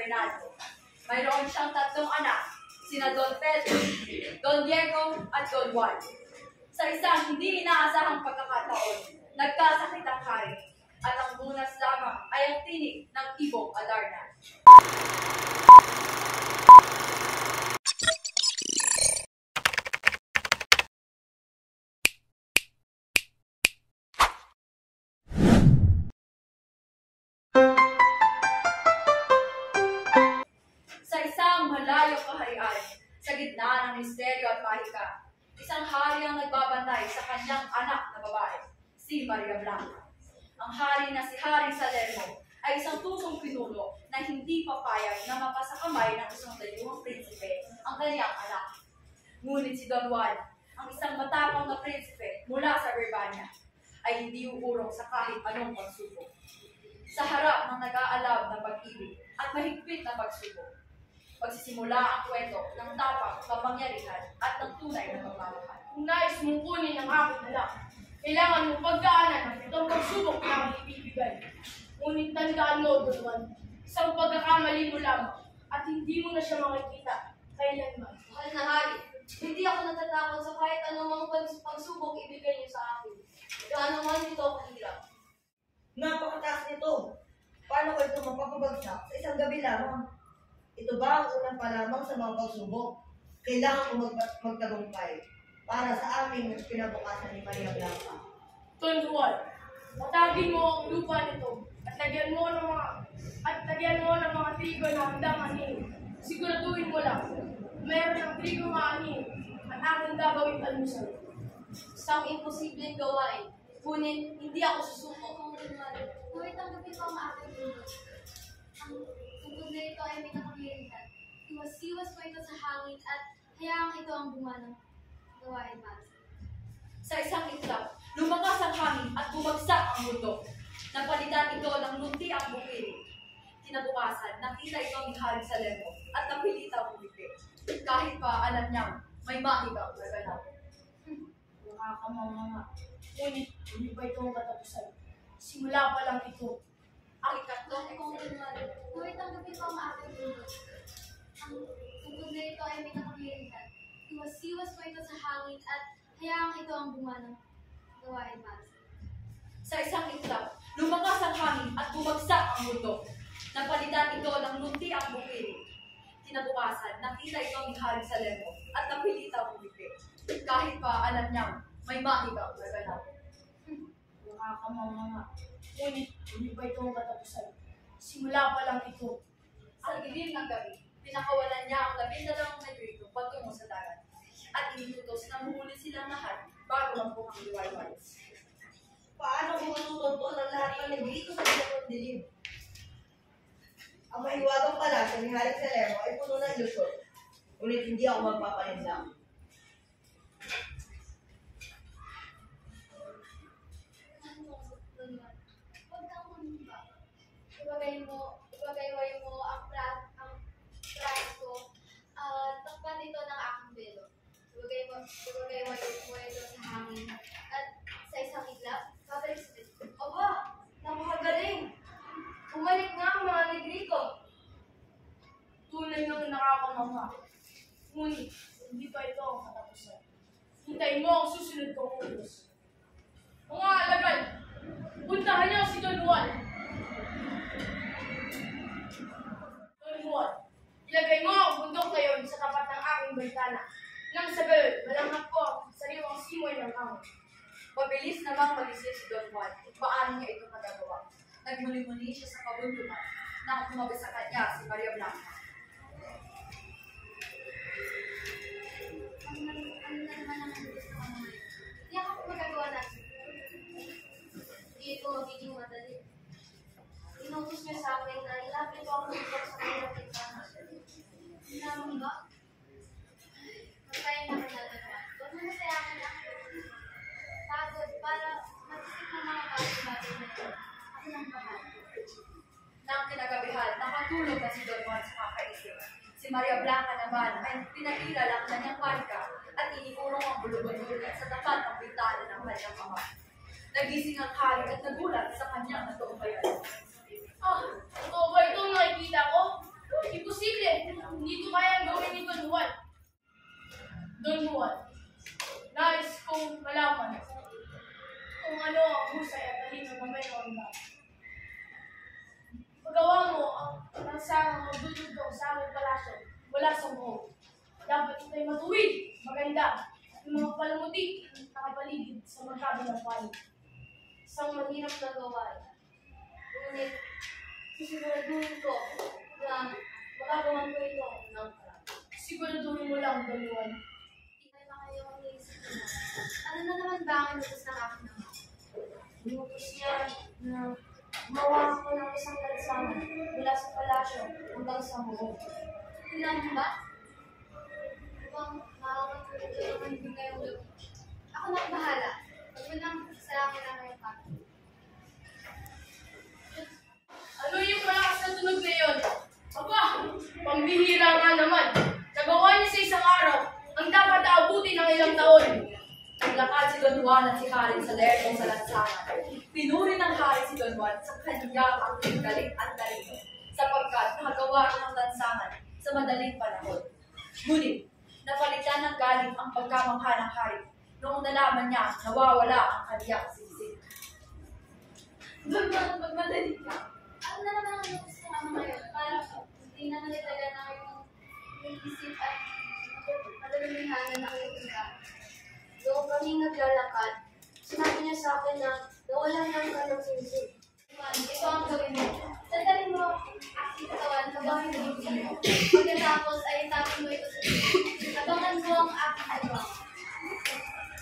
Fernando. Mayroon siyang 3 anak, sina Don Pedro, Don Diego at Don Juan. Sa isang hindi inaasahang pagkakataon, nagkasakit ang hari at ang lunas lamang ay ang tinig ng ibong Adarna. Sa isang malayong kaharian, sa gitna ng misteryo at mahika, isang hari ang nagbabantay sa kanyang anak na babae, si Maria Blanca. Ang hari na si Haring Salerno ay isang tusong pinuno na hindi papayag na mapasakamay ng isang dayuhang prinsipe ang kanyang anak. Ngunit si Don Juan, ang isang matapang na prinsipe mula sa Birmania, ay hindi uurong sa kahit anong pagsubok. Sa harap ng nag-aalab na pag-ibig at mahigpit na pagsubok, magsisimula ang kwento ng tapang, kapangyarihan at ng tunay na pagmamahal. Kung nais mong kunin ang aking anak, kailangan mong pagdaanan ang itong pagsubok na aking ibibigay. Ngunit tandaan mo, Don Juan, isang pagkakamali mo lamang at hindi mo na siya makikita kailanman. Mahal na hari, hindi ako natatakot sa kahit anumang pagsubok ibigay niyo sa akin. Gaano man ito kahirap. Napakataas nito. Paano ko ito mapapabagsak sa isang gabi lamang? Ito ba ang unang pa lamang sa mga pagsubok? Kailangan ko magtagumpay para sa aming pinabukasan ni Maria Blanca. Don Juan, matagin mo ang lupa nito at lagyan mo ng mga trigo na handang anin. Siguraduhin mo lang, mayroon ng trigo maanin at aking gagawin almusal. Isang imposibleng gawain, ngunit hindi ako susuko. Ngunit tanggapin ko ang aking tulog. Ang tungkol na ito ay may nakapangyarihan. Iwas-iwas ko ito sa hangin at hayaang ito ang bunga ng gawain para sa iyo. Sa isang itlap, lumakas ang hangin at bumagsak ang mundo. Napalitan ito ng lunti ang bukiri. Kinabukasan, nakita ito ni Haring Salerno at napilitang umipit. Kahit pa alam niyang may mahigang gaganap. Nakakamanganga. Ngunit hindi ba ito ang katapusan? Simula pa lang ito. Ang ikatlong Ngunit tanggapin ko ang aking tulog. Ang tungkol na ito ay may nakapangyarihan. Iwas-iwas ko ito sa hangin at hayaang ito ang bunga ng gawain para sa iyo. Sa isang itlap, lumakas ang hangin at bumagsak ang mundo. Napalitan ito ng lunti ang bukiri. Kinabukasan, nakita ito ni Haring Salerno at napilitang umipit. Kahit pa alam niyang may mahigang gaganap. Nakakamanganga. Ngunit hindi ba ito ang katapusan? Simula pa lang ito. Sa dilim ng gabi, pinakawalan niya ang 12 negrito patungo sa dagat at iniutos na muhuli silang lahat bago ang buhang liwayway. Paano ko matutunto ng lahat ng negrito sa isang dilim? Ang mahiwagang palasyo ni Haring Salerno ay puno ng ilusyon. Ngunit hindi ako magpapalinlang. Huwag kang humimba. Ibagayway mo ang prasko at takpan ito ng aking belo. Ibagayway mo ito sa hangin at sa isang iglap, babalik sa belo. Aba, napakagaling. Bumalik nga ang mga negrito. Tunay ng nakakamangha. Ngunit hindi pa ito ang katapusan. Hintayin mo ang susunod kong utos. Mga alagad, puntahan niyo si Don Juan. Don Juan, ilagay mo ang bundok na yon sa tapat ng aking bintana. Nang sa gayon, malanghap ko ang sariwang simoy ng hangin. Mabilis namang magising si Don Juan kung paano niya ito magagawa. Nagmuli-muli siya sa kabunduman nang tumabi sa kanya si Maria Blanca. Ano na naman ang gusto ko ngayon? Hindi ako magagawa natin. Hindi ito magiging madali. Inutos niya sa akin na ilapit ko ang bundok sa kanilang bintana. Hindi naman ba? Magkaya naman nagagawa. Huwag mo sa akin ang pagod para mag-isip ng mga bagay-bagay na ito. Ako lang bahal. Nang kinagabihan, nakatulog na si Don Juan sa kakaisip. Si Maria Blanca naman ay pinahila lang kanyang parika at inikurong ang bulubundulan sa tapat ng bintana ng kanyang ama. Nagising ang hari at nagulat sa kanyang natumpayan. Ah, ito ba itong nakikita ko? ano ang husay at talino na mayroon ba. Paggawa mo ang pansarang magdudugtong sa aming palasyo mula sa buhok. Dapat ito'y matuwid, maganda, at yung mga palamuti nakapaligid sa magkabilang panig. Isang mahirap na gawain. Ngunit, sisiguraduhin ko na magagawan ko ito ng parang. Siguraduhin mo lang, Don. Tingnan na kayo ang naisip ko. Ano na naman ba ang inutos ng aking ama? Inutos niya na gumawa ako ng isang lansangan mula sa palasyo hanggang sa buhok. Kailangan ba? Mukhang makakatulog naman din ngayong gabi. Ako na ang bahala. Huwag mo nang sa akin ang ngayong kapit. Ano yung malakas na tunog na yun? Aba, pambihira nga naman. Nagawa niya sa isang araw ang dapat aabuti ng ilang taon. Naglakad si Don Juan at si Haring Salerno sa lansangan. Pinuri ng hari si Don Juan sa kanyang ang galing at talino, sapagkat nakagawa siya ng lansangan sa madaling panahon. Ngunit, napalitan ng galing ang pagkamangha ng hari noong nalaman niya nawawala ang kanyang sisig. Don Juan, magmadali ka. Ano na naman ang inutos ng ama ngayon? Para hindi na nalitaga na yung isip at madalamihanan ng iyong tingkad. Noong kami naglalakad, sinabi niya sa akin na nawalan ng kanyang sinisig. Ito ang gawin mo. Sandalin mo ang katawan habang hindi mo. Pagkatapos ay itapon mo ito sa tubig. Abangan mo ang aking agaw.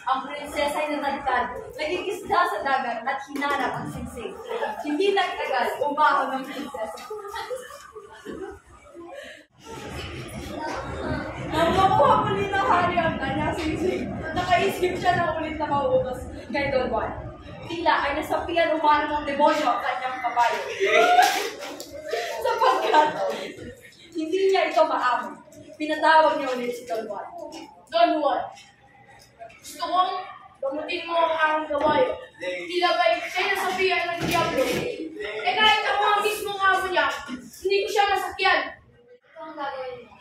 Ang prinsesa ay natagtad, nagkikisda sa dagat at hinanap ang singsing. Hindi nagtagal, umahon ng prinsesa. Nang makuha muli ng hari ang kanyang singsing, nakaisip siya ng ulit na mauutos kay Don Juan. Tila ay nasapian umano ng demonyo ang kanyang kabayo. Sapagkat hindi niya ito maamon, pinatawag niya ulit si Don Juan. Don Juan, gusto kong gamutin mo ang aking kawayo. Tila ba'y siya'y nasabihan ng Diablo. Eh kahit ako ang mismong amo niya, hindi ko siya nasakyan. Ito ang gagawin mo.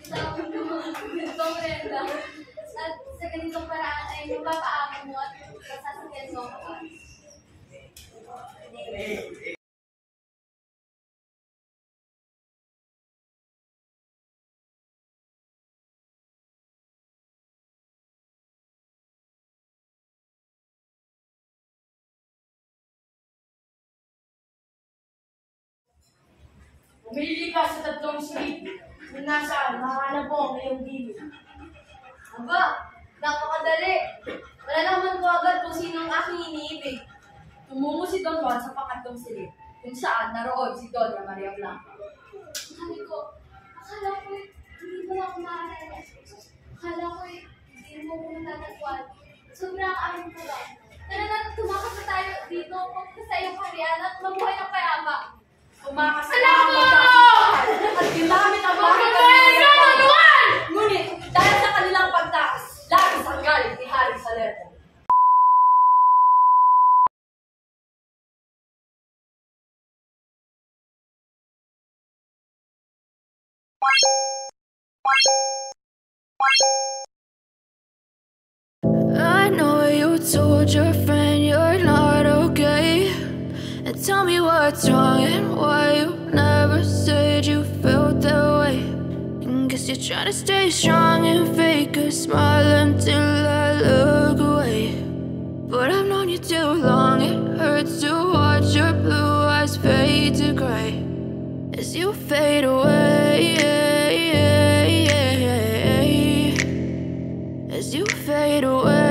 Itapon mo itong renda. At sa ganitong paraan ay mapapaamo mo at sasakyan mo ang katawan. Umili ka sa tatlong silid. Kung nasaan, mahanap mo ang iyong gilid. Aba, napakadali. Malalaman ko agad kung sino ang aking iniibig. Tumungo si Don Juan sa pangatlong silid, kung saan naroon si Doña Maria Blanca. Sabi ko, akala ko hindi mo ako maaalala. Akala ko hindi mo ko natatagpuan. Sobrang aming katawan. Tara na, tumakas na tayo dito papunta sa iyong kaharian at mabuhay ng payapa. Tumakas na Salamat! ang magkakasal at ginamit ang mga Juan! Ngunit, dahil sa kanilang pagtakas, labis ang galit ni Haring Salerno. I know you told your friend you're not okay, and tell me what's wrong and why you never said you felt that way. And guess you're trying to stay strong and fake a smile until I look away. But I've known you too long, it hurts to watch your blue eyes fade to gray as you fade away, as you fade away.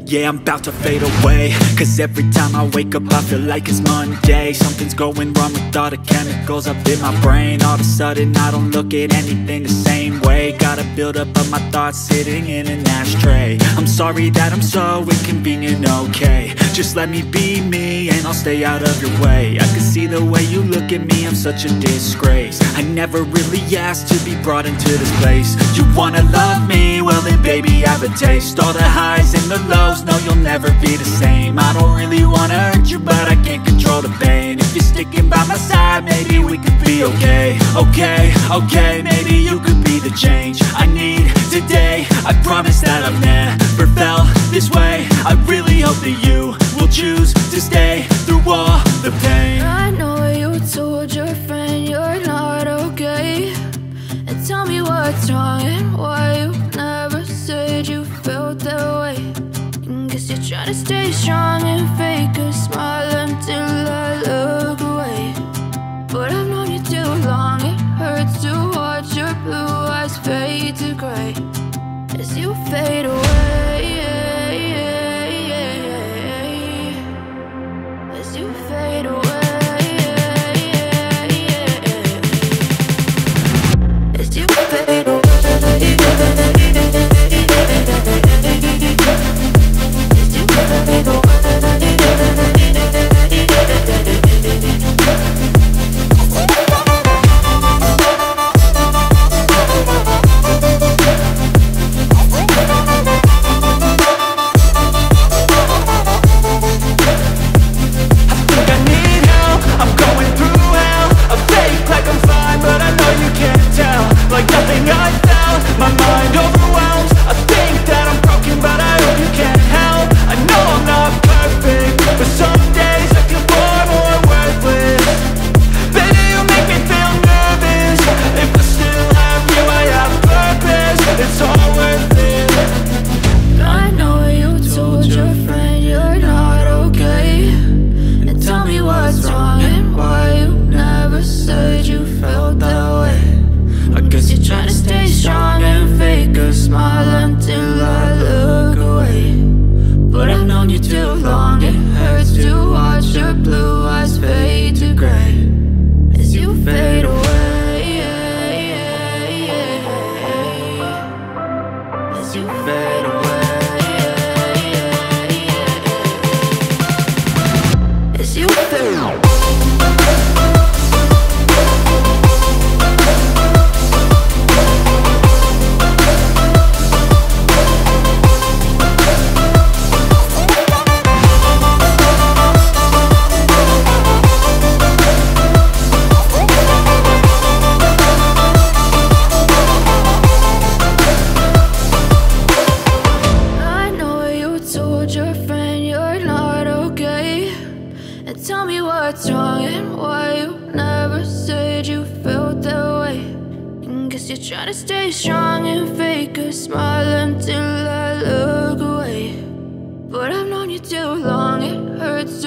Yeah, I'm about to fade away, cause every time I wake up I feel like it's Monday. Something's going wrong with all the chemicals up in my brain. All of a sudden I don't look at anything the same way. Gotta build up of my thoughts sitting in an ashtray. I'm sorry that I'm so inconvenient, okay. Just let me be me and I'll stay out of your way. I can see the way you look at me, I'm such a disgrace. I never really asked to be brought into this place. You wanna love me? Well then baby have a taste. All the highs and the lows, no you'll never be the same. I don't really wanna hurt you but I can't control the pain. If you're sticking by my side, maybe we could be okay. Okay, maybe you could be the change I need today. choose to stay through all the pain. I know you told your friend you're not okay, and tell me what's wrong and why you never said you felt that way. And guess you're trying to stay strong and fake a smile until I look away. But I've known you too long, it hurts to watch your blue eyes fade to gray as you fade away, as you fade away, as you fade away, as you fade away. Like nothing I found, my mind overwhelms. I think that I'm broken, but I hope you can't help. I know I'm not perfect, but some days I feel far more worthless. Baby, you make me feel nervous. If I still have you, I have purpose. It's all worth it. I know you told your friend you're not okay, and tell me what's wrong and why you never said you felt that way. I guess you're trying to stay strong and fake a smile until I look away. But I've known you too long, it hurts to watch your blue eyes fade to gray as you fade away, as you fade away, as you fade away. Tell me what's wrong and why you never said you felt that way. And guess you're trying to stay strong and fake a smile until I look away. But I've known you too long, it hurts to